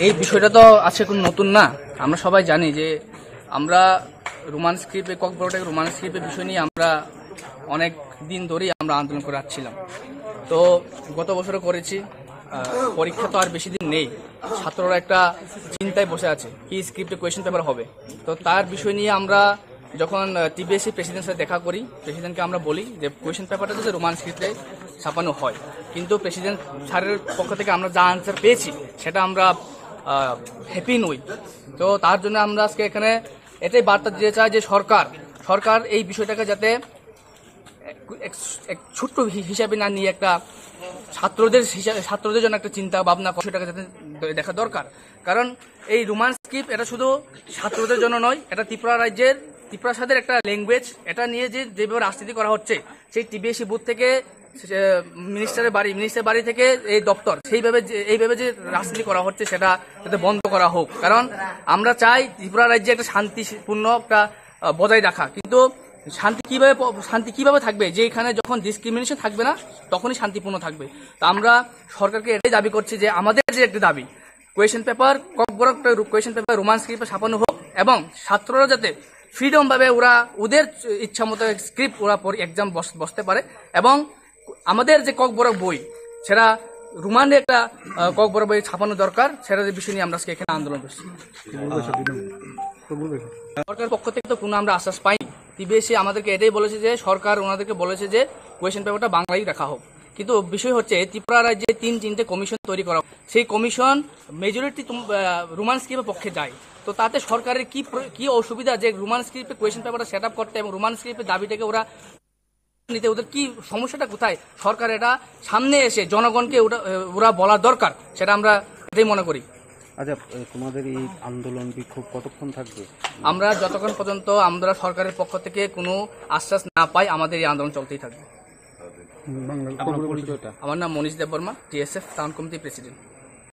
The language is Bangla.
এই বিষয়টা তো আজকে কোনো নতুন না। আমরা সবাই জানি যে আমরা রোমান স্ক্রিপ্টে কক্সবাজার রোমান স্ক্রিপ্টের বিষয় নিয়ে আমরা অনেক দিন ধরেই আমরা আন্দোলন করে আসছিলাম। তো গত বছরও করেছি। পরীক্ষা তো আর বেশি দিন নেই, ছাত্ররা একটা চিন্তায় বসে আছে কি স্ক্রিপ্টে কোয়েশ্চেন পেপার হবে। তো তার বিষয় নিয়ে আমরা যখন টিবিএসসি প্রেসিডেন্টের সাথে দেখা করি, প্রেসিডেন্টকে আমরা বলি যে কোয়েশ্চেন পেপারটা যাতে রোমান স্ক্রিপ্টে ছাপানো হয়, কিন্তু প্রেসিডেন্ট স্যারের পক্ষ থেকে আমরা যা আনসার পেয়েছি সেটা আমরা হ্যাপি নই। তো তার জন্য আমরা আজকে এখানে এটাই বার্তা দিতে চাই যে সরকার এই বিষয়টাকে যাতে এক ছোট্ট হিসাবে না নিয়ে একটা ছাত্রদের জন্য একটা চিন্তা ভাবনা সেটাকে যাতে দেখা দরকার। কারণ এই রোমান স্ক্রিপ্ট এটা শুধু ছাত্রদের জন্য নয়, এটা ত্রিপুরা সাথে একটা ল্যাঙ্গুয়েজ। এটা নিয়ে যেভাবে রাজনীতি করা হচ্ছে, সেই টিবিএসসি বুথ থেকে মিনিস্টার বাড়ি থেকে এই দপ্তর এইভাবে যে রাজনীতি করা হচ্ছে সেটা যাতে বন্ধ করা হোক। কারণ আমরা চাই ত্রিপুরা রাজ্যে একটা শান্তিপূর্ণ একটা বজায় রাখা, কিন্তু শান্তি কিভাবে থাকবে যে এখানে যখন ডিসক্রিমিনেশন থাকবে না তখনই শান্তিপূর্ণ থাকবে। তো আমরা সরকারকে এটাই দাবি করছি যে আমাদের যে একটা দাবি question paper question paper Roman স্ক্রিপ্টে ছাপানো হোক, এবং ছাত্ররা যাতে ফ্রিডম ভাবে ওদের ইচ্ছা মতো স্ক্রিপ্ট এক্সাম বসতে পারে। এবং আমাদের যে কক্সবাজার বই সেটা রোমানে একটা কক্সবাজার বই ছাপানো দরকার, সেটা বিষয় নিয়ে আমরা আজকে এখানে আন্দোলন করছি। সরকারের পক্ষ থেকে তো কোনো আমরা আশ্বাস পাইনি। টিবিএসসি আমাদেরকে এটাই বলেছে যে সরকার ওনাদেরকে বলেছে যে কোয়েশ্চেন পেপারটা বাংলায় রাখা হোক, কিন্তু বিষয় হচ্ছে ত্রিপুরা রাজ্যে তিনটে কমিশন তৈরি করা, সেই কমিশন মেজরিটি রোমান স্ক্রিপ্টের পক্ষে যায়। তো তাতে সরকারের কি অসুবিধা যে রোমান স্ক্রিপ্টে কোয়েশ্চেন পেপারটা সেট আপ করতে এবং রোমান স্ক্রিপ্টের দাবিটাকে ওরা নিতে, ওদের কি সমস্যাটা কোথায়? সরকার এটা সামনে এসে জনগণকে ওরা বলা দরকার, সেটা আমরা এটাই মনে করি। আচ্ছা, তোমাদের এই আন্দোলন বিক্ষোভ কতক্ষণ থাকবে? আমরা যতক্ষণ পর্যন্ত আমরা সরকারের পক্ষ থেকে কোনো আশ্বাস না পাই আমাদের এই আন্দোলন চলতেই থাকবে। আমার নাম মনীষ দেববর্মা, টিএসএফ টাউন কমিটির প্রেসিডেন্ট।